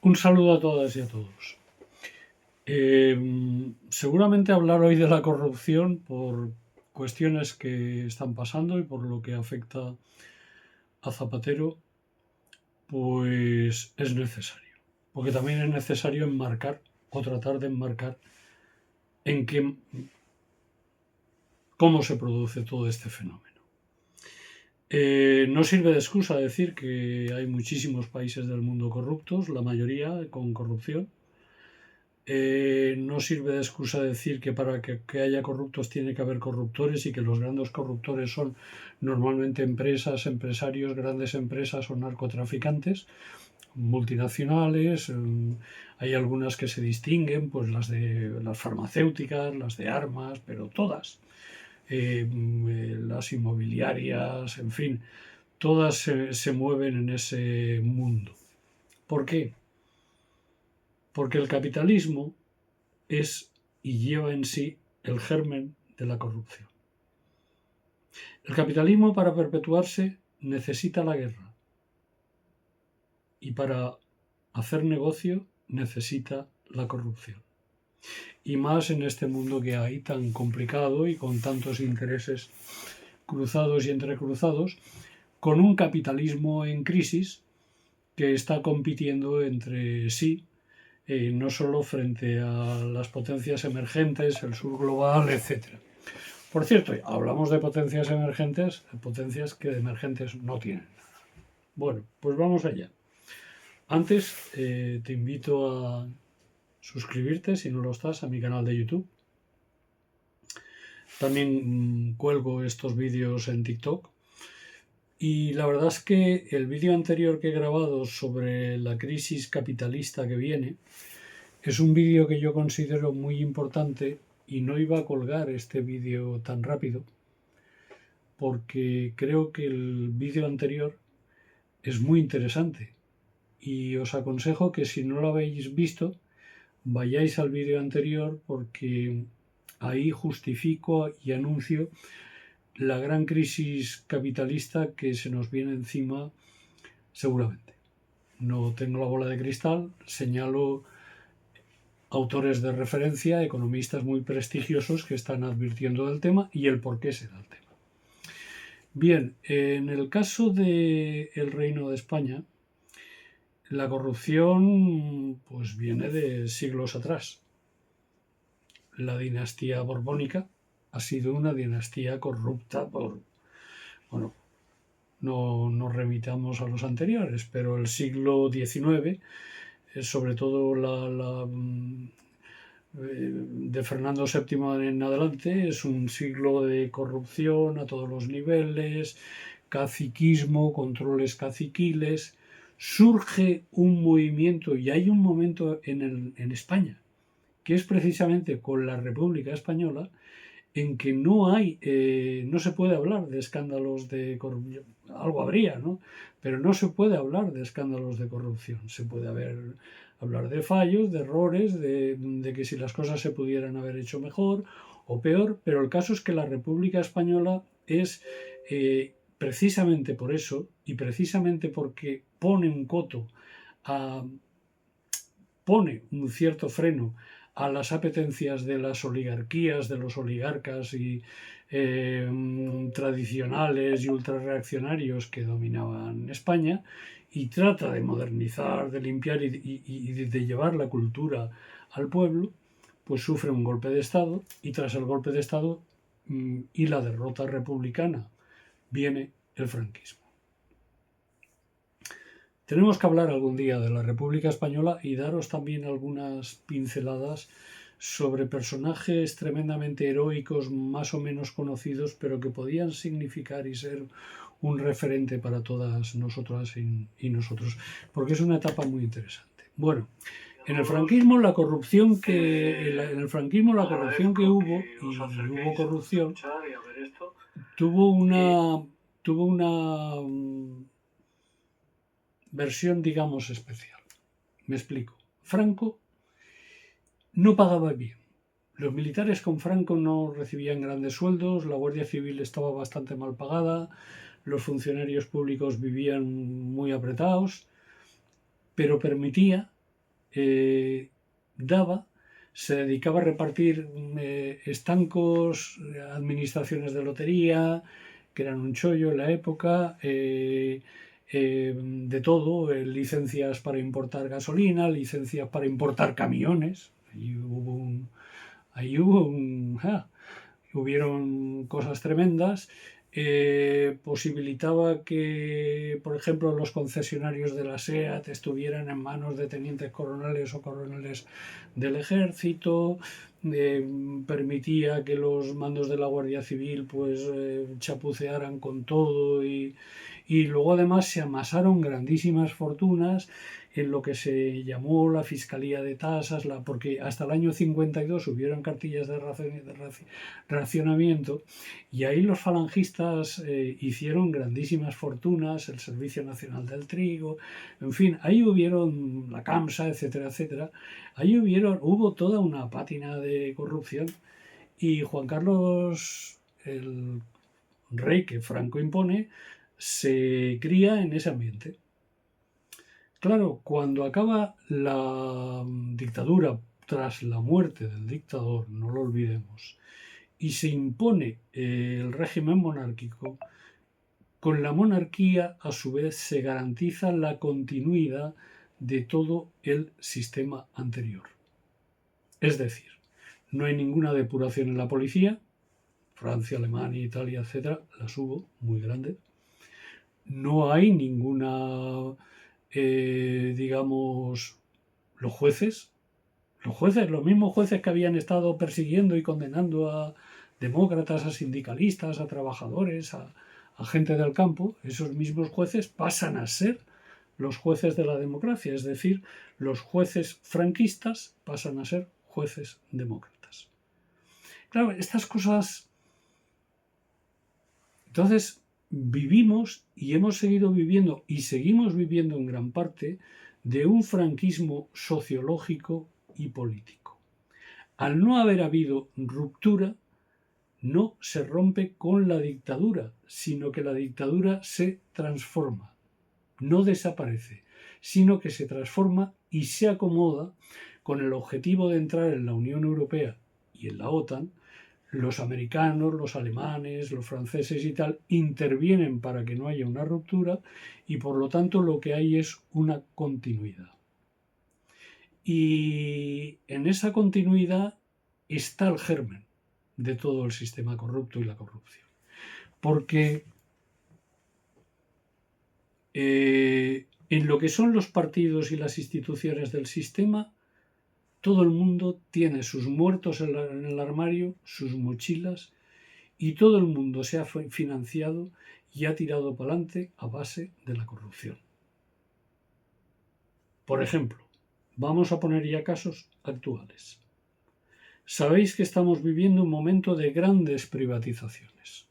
Un saludo a todas y a todos. Seguramente hablar hoy de la corrupción por cuestiones que están pasando y por lo que afecta a Zapatero, pues es necesario. Porque también es necesario enmarcar o tratar de enmarcar en cómo se produce todo este fenómeno. No sirve de excusa decir que hay muchísimos países del mundo corruptos, la mayoría con corrupción. No sirve de excusa decir que para que haya corruptos tiene que haber corruptores y que los grandes corruptores son normalmente empresas, empresarios, grandes empresas o narcotraficantes, multinacionales. Hay algunas que se distinguen, pues las de las farmacéuticas, las de armas, pero todas. Las inmobiliarias, en fin, todas se mueven en ese mundo. ¿Por qué? Porque el capitalismo es y lleva en sí el germen de la corrupción. El capitalismo, para perpetuarse, necesita la guerra y para hacer negocio necesita la corrupción. Y más en este mundo que hay tan complicado y con tantos intereses cruzados y entrecruzados, con un capitalismo en crisis que está compitiendo entre sí, no solo frente a las potencias emergentes, el sur global, etc. Por cierto, hablamos de potencias emergentes, potencias que de emergentes no tienen nada. Bueno, pues vamos allá. Antes te invito a suscribirte, si no lo estás, a mi canal de YouTube. También cuelgo estos vídeos en TikTok. Y la verdad es que el vídeo anterior que he grabado sobre la crisis capitalista que viene es un vídeo que yo considero muy importante y no iba a colgar este vídeo tan rápido porque creo que el vídeo anterior es muy interesante y os aconsejo que si no lo habéis visto vayáis al vídeo anterior porque ahí justifico y anuncio la gran crisis capitalista que se nos viene encima seguramente. No tengo la bola de cristal, señalo autores de referencia, economistas muy prestigiosos que están advirtiendo del tema y el por qué se da el tema. Bien, en el caso del Reino de España, la corrupción pues viene de siglos atrás. La dinastía borbónica ha sido una dinastía corrupta bueno, no nos remitamos a los anteriores, pero el siglo XIX, sobre todo de Fernando VII en adelante, es un siglo de corrupción a todos los niveles, caciquismo, controles caciquiles. Surge un movimiento, y hay un momento en España, que es precisamente con la República Española, en que no se puede hablar de escándalos de corrupción. Algo habría, ¿no? Pero no se puede hablar de escándalos de corrupción. Se puede hablar de fallos, de errores, de que si las cosas se pudieran haber hecho mejor o peor, pero el caso es que la República Española es, precisamente por eso, y precisamente porque pone un cierto freno a las apetencias de las oligarquías, de los oligarcas y tradicionales y ultrarreaccionarios que dominaban España, y trata de modernizar, de limpiar y de llevar la cultura al pueblo, pues sufre un golpe de Estado, y tras el golpe de Estado y la derrota republicana viene el franquismo. Tenemos que hablar algún día de la República Española y daros también algunas pinceladas sobre personajes tremendamente heroicos, más o menos conocidos, pero que podían significar y ser un referente para todas nosotras y nosotros, porque es una etapa muy interesante. Bueno, en el franquismo la corrupción que hubo, y hubo corrupción, tuvo una versión, digamos, especial. Me explico. Franco no pagaba bien. Los militares con Franco no recibían grandes sueldos, la Guardia Civil estaba bastante mal pagada, los funcionarios públicos vivían muy apretados, pero permitía daba, se dedicaba a repartir estancos, administraciones de lotería, que eran un chollo en la época, de todo, licencias para importar gasolina, licencias para importar camiones. Hubieron cosas tremendas. Posibilitaba que, por ejemplo, los concesionarios de la SEAT estuvieran en manos de tenientes coroneles o coroneles del ejército. Permitía que los mandos de la Guardia Civil pues chapucearan con todo y luego además se amasaron grandísimas fortunas en lo que se llamó la Fiscalía de Tasas, porque hasta el año 52 hubieron cartillas de racionamiento y ahí los falangistas hicieron grandísimas fortunas, el Servicio Nacional del Trigo, en fin, ahí hubieron la CAMSA, etcétera, etcétera, ahí hubo toda una pátina de corrupción y Juan Carlos, el rey que Franco impone, se cría en ese ambiente. Claro, cuando acaba la dictadura, tras la muerte del dictador, no lo olvidemos, y se impone el régimen monárquico, con la monarquía a su vez se garantiza la continuidad de todo el sistema anterior. Es decir, no hay ninguna depuración en la policía, Francia, Alemania, Italia, etcétera, las hubo muy grandes. No hay ninguna, digamos, los los mismos jueces que habían estado persiguiendo y condenando a demócratas, a sindicalistas, a trabajadores, a gente del campo, esos mismos jueces pasan a ser los jueces de la democracia, es decir, los jueces franquistas pasan a ser jueces demócratas. Claro, estas cosas. Entonces, vivimos y hemos seguido viviendo y seguimos viviendo en gran parte de un franquismo sociológico y político. Al no haber habido ruptura, no se rompe con la dictadura, sino que la dictadura se transforma, no desaparece, sino que se transforma y se acomoda con el objetivo de entrar en la Unión Europea y en la OTAN. Los americanos, los alemanes, los franceses y tal intervienen para que no haya una ruptura y por lo tanto lo que hay es una continuidad. Y en esa continuidad está el germen de todo el sistema corrupto y la corrupción. Porque en lo que son los partidos y las instituciones del sistema, todo el mundo tiene sus muertos en el armario, sus mochilas, y todo el mundo se ha financiado y ha tirado para adelante a base de la corrupción. Por ejemplo, vamos a poner ya casos actuales. Sabéis que estamos viviendo un momento de grandes privatizaciones.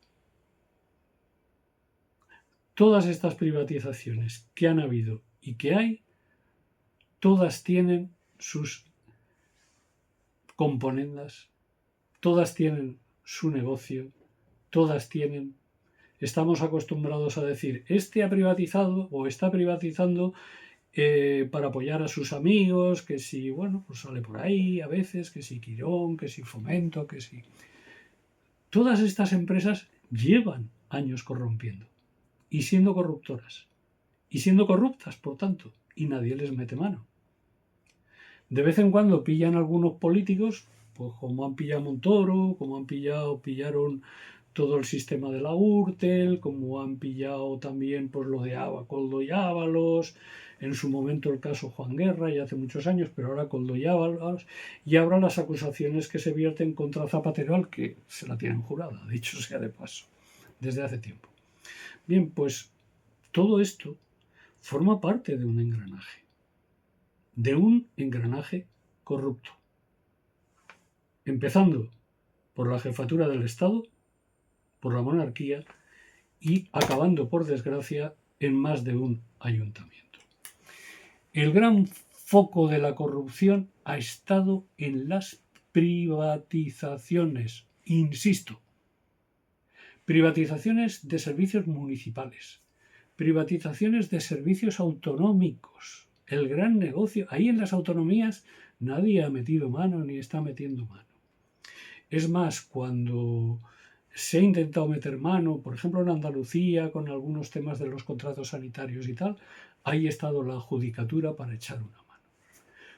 Todas estas privatizaciones que han habido y que hay, todas tienen sus componendas, todas tienen su negocio, todas tienen. Estamos acostumbrados a decir, este ha privatizado o está privatizando para apoyar a sus amigos, que si, bueno, pues sale por ahí a veces, que si Quirón, que si Fomento, que si. Todas estas empresas llevan años corrompiendo y siendo corruptoras y siendo corruptas, por tanto, y nadie les mete mano. De vez en cuando pillan algunos políticos, pues como han pillado Montoro, como pillaron todo el sistema de la Gürtel, como han pillado también pues lo de Koldo y Ábalos, en su momento el caso Juan Guerra, ya hace muchos años, pero ahora Koldo y Ábalos, y ahora las acusaciones que se vierten contra Zapatero, al que se la tienen jurada, dicho sea de paso, desde hace tiempo. Bien, pues todo esto forma parte de un engranaje corrupto, empezando por la jefatura del Estado, por la monarquía y acabando, por desgracia, en más de un ayuntamiento. El gran foco de la corrupción ha estado en las privatizaciones, insisto, privatizaciones de servicios municipales, privatizaciones de servicios autonómicos, El gran negocio. Ahí en las autonomías nadie ha metido mano ni está metiendo mano. Es más, cuando se ha intentado meter mano, por ejemplo en Andalucía, con algunos temas de los contratos sanitarios y tal, ahí ha estado la judicatura para echar una mano.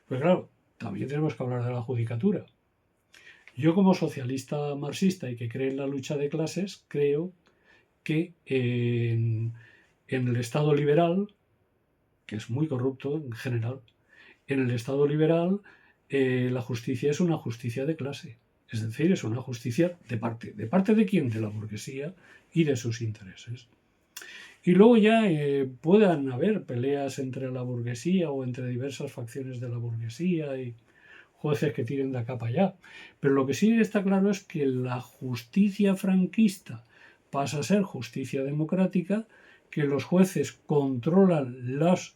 Pues claro, también tenemos que hablar de la judicatura. Yo como socialista marxista y que cree en la lucha de clases, creo que en el Estado liberal, que es muy corrupto en general, en el Estado liberal la justicia es una justicia de clase. Es decir, es una justicia de parte. ¿De parte de quién? De la burguesía y de sus intereses. Y luego ya puedan haber peleas entre la burguesía o entre diversas facciones de la burguesía y jueces que tiren de acá para allá. Pero lo que sí está claro es que la justicia franquista pasa a ser justicia democrática, que los jueces controlan las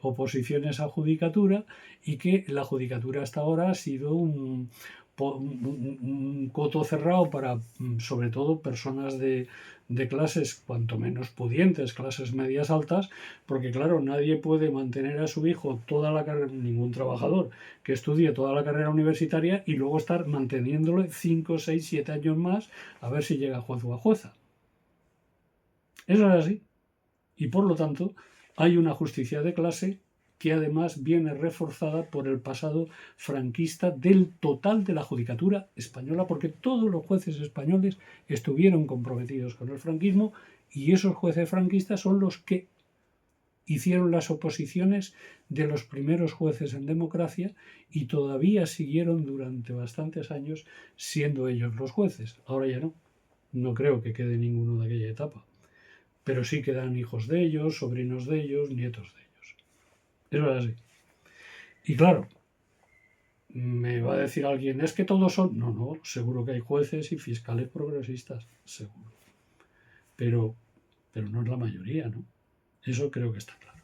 oposiciones a judicatura y que la judicatura hasta ahora ha sido un coto cerrado para, sobre todo, personas de clases cuanto menos pudientes, clases medias altas, porque claro, nadie puede mantener a su hijo toda la carrera, ningún trabajador que estudie toda la carrera universitaria y luego estar manteniéndole 5, 6, 7 años más a ver si llega juez o a jueza. Eso es así. Y por lo tanto, hay una justicia de clase que además viene reforzada por el pasado franquista del total de la judicatura española, porque todos los jueces españoles estuvieron comprometidos con el franquismo y esos jueces franquistas son los que hicieron las oposiciones de los primeros jueces en democracia y todavía siguieron durante bastantes años siendo ellos los jueces. Ahora ya no. No creo que quede ninguno de aquella etapa. Pero sí quedan hijos de ellos, sobrinos de ellos, nietos de ellos. Eso es así. Y claro, me va a decir alguien, ¿es que todos son? No, no, seguro que hay jueces y fiscales progresistas, seguro. Pero no es la mayoría, ¿no? Eso creo que está claro.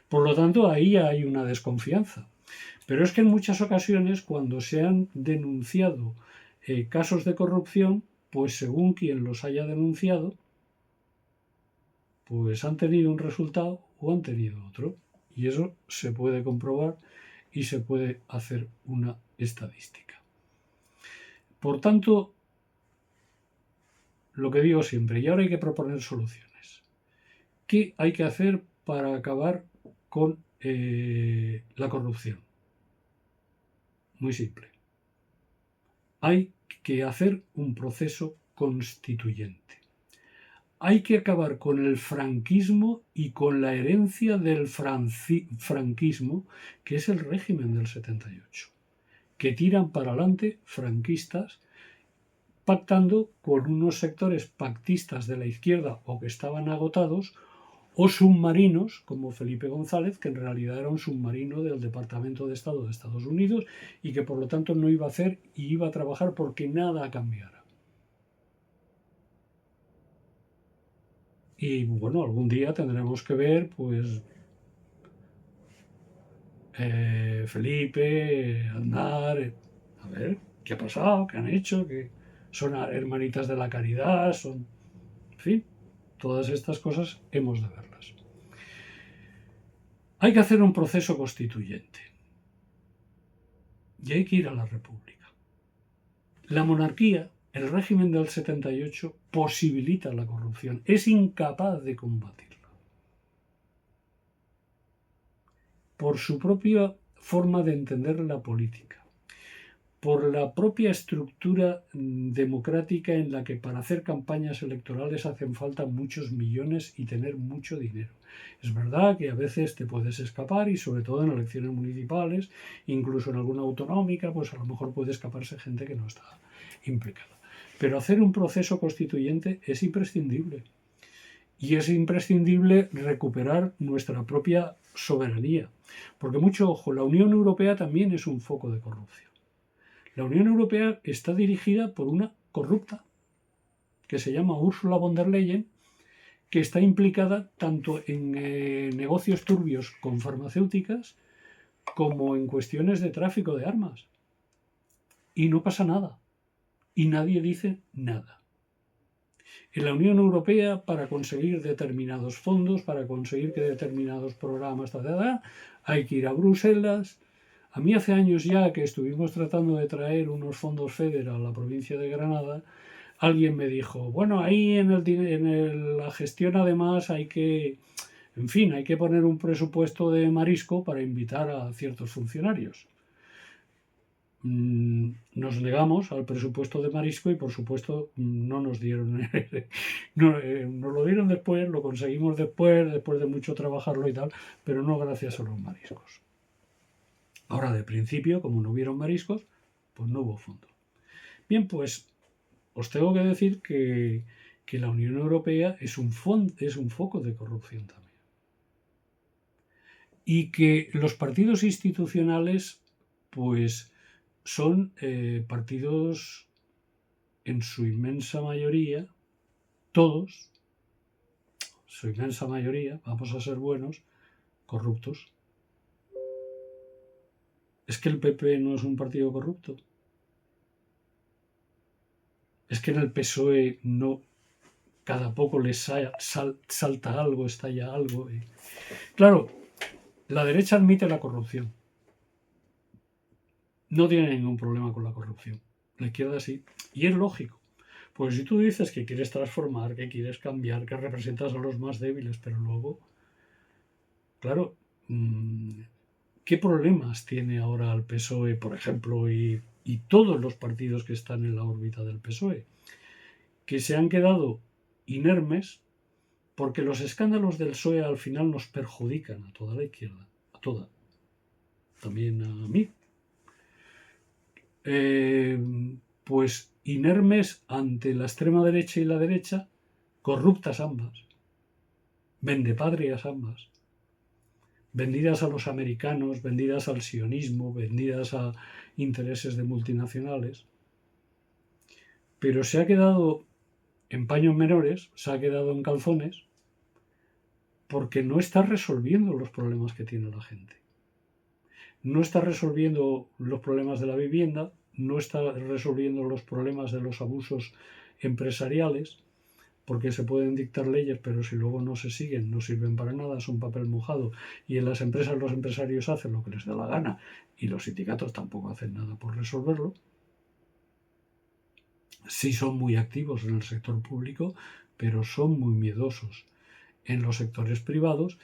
Por lo tanto, ahí hay una desconfianza. Pero es que en muchas ocasiones, cuando se han denunciado casos de corrupción, pues según quien los haya denunciado, pues han tenido un resultado o han tenido otro. Y eso se puede comprobar y se puede hacer una estadística. Por tanto, lo que digo siempre, y ahora hay que proponer soluciones. ¿Qué hay que hacer para acabar con la corrupción? Muy simple. Hay que hacer un proceso constituyente. Hay que acabar con el franquismo y con la herencia del franquismo, que es el régimen del 78, que tiran para adelante franquistas pactando con unos sectores pactistas de la izquierda o que estaban agotados, o submarinos, como Felipe González, que en realidad era un submarino del Departamento de Estado de Estados Unidos y que por lo tanto no iba a hacer y iba a trabajar porque nada cambiara. Y bueno, algún día tendremos que ver, pues, Felipe, Aznar, a ver qué ha pasado, qué han hecho, que son hermanitas de la caridad, son, en fin, todas estas cosas hemos de verlas. Hay que hacer un proceso constituyente y hay que ir a la República. La monarquía, el régimen del 78, posibilita la corrupción, es incapaz de combatirla. Por su propia forma de entender la política, por la propia estructura democrática en la que para hacer campañas electorales hacen falta muchos millones y tener mucho dinero. Es verdad que a veces te puedes escapar y sobre todo en elecciones municipales, incluso en alguna autonómica, pues a lo mejor puede escaparse gente que no está implicada. Pero hacer un proceso constituyente es imprescindible. Y es imprescindible recuperar nuestra propia soberanía. Porque mucho ojo, la Unión Europea también es un foco de corrupción. La Unión Europea está dirigida por una corrupta que se llama Ursula von der Leyen, que está implicada tanto en negocios turbios con farmacéuticas como en cuestiones de tráfico de armas. Y no pasa nada. Y nadie dice nada. En la Unión Europea, para conseguir determinados fondos, para conseguir que determinados programas, hay que ir a Bruselas. A mí hace años ya que estuvimos tratando de traer unos fondos FEDER a la provincia de Granada, alguien me dijo, bueno, ahí la gestión además hay que, en fin, hay que poner un presupuesto de marisco para invitar a ciertos funcionarios. Nos negamos al presupuesto de marisco y por supuesto no nos dieron, nos lo dieron después, lo conseguimos después de mucho trabajarlo y tal, pero no gracias a los mariscos. Ahora de principio, como no hubieron mariscos, pues no hubo fondo. Bien, pues os tengo que decir que la Unión Europea es un foco de corrupción también. Y que los partidos institucionales, pues son partidos en su inmensa mayoría, todos, su inmensa mayoría, vamos a ser buenos, corruptos. ¿Es que el PP no es un partido corrupto? ¿Es que en el PSOE no cada poco les salta algo, estalla algo? Claro, la derecha admite la corrupción. No tiene ningún problema con la corrupción. La izquierda sí. Y es lógico. Pues si tú dices que quieres transformar, que quieres cambiar, que representas a los más débiles, pero luego, claro, ¿qué problemas tiene ahora el PSOE, por ejemplo, y todos los partidos que están en la órbita del PSOE? Que se han quedado inermes porque los escándalos del PSOE al final nos perjudican a toda la izquierda, a toda, también a mí. Pues inermes ante la extrema derecha y la derecha, corruptas ambas, vendepatrias ambas, vendidas a los americanos, vendidas al sionismo, vendidas a intereses de multinacionales, pero se ha quedado en paños menores, se ha quedado en calzones, porque no está resolviendo los problemas que tiene la gente. No está resolviendo los problemas de la vivienda, no está resolviendo los problemas de los abusos empresariales, porque se pueden dictar leyes, pero si luego no se siguen, no sirven para nada, son papel mojado, y en las empresas los empresarios hacen lo que les da la gana, y los sindicatos tampoco hacen nada por resolverlo. Sí son muy activos en el sector público, pero son muy miedosos en los sectores privados,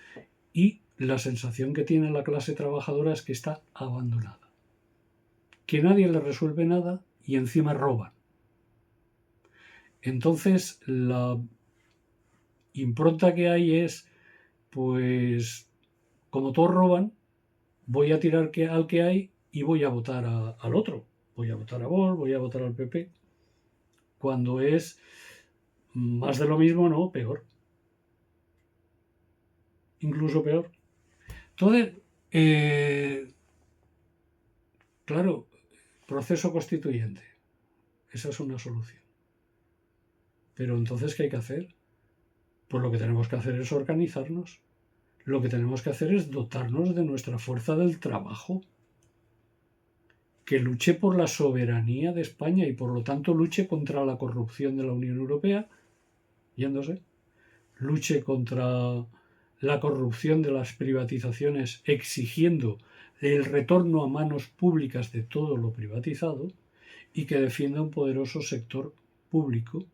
y la sensación que tiene la clase trabajadora es que está abandonada, que nadie le resuelve nada y encima roban. Entonces la impronta que hay es, pues como todos roban, voy a tirar al que hay y voy a votar al otro. Voy a votar a Vox, voy a votar al PP, cuando es más de lo mismo, no, peor. Incluso peor. Entonces, claro, proceso constituyente. Esa es una solución. Pero entonces, ¿qué hay que hacer? Pues lo que tenemos que hacer es organizarnos. Lo que tenemos que hacer es dotarnos de nuestra fuerza del trabajo, que luche por la soberanía de España y por lo tanto luche contra la corrupción de la Unión Europea, yéndose, luche contra la corrupción de las privatizaciones, exigiendo el retorno a manos públicas de todo lo privatizado, y que defienda un poderoso sector público.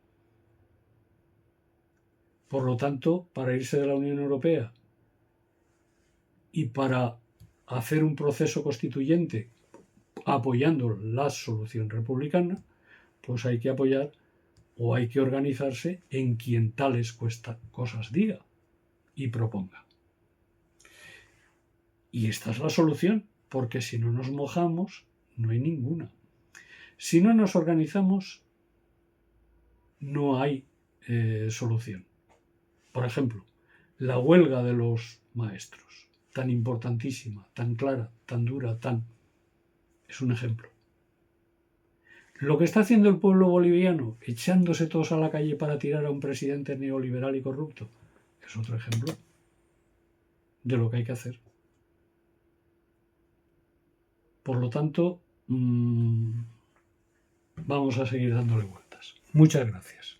Por lo tanto, para irse de la Unión Europea y para hacer un proceso constituyente apoyando la solución republicana, pues hay que apoyar o hay que organizarse en quien tales cosas diga y proponga. Y esta es la solución, porque si no nos mojamos, no hay ninguna. Si no nos organizamos, no hay solución. Por ejemplo, la huelga de los maestros, tan importantísima, tan clara, tan dura, es un ejemplo. Lo que está haciendo el pueblo boliviano, echándose todos a la calle para tirar a un presidente neoliberal y corrupto, es otro ejemplo de lo que hay que hacer. Por lo tanto, vamos a seguir dándole vueltas. Muchas gracias.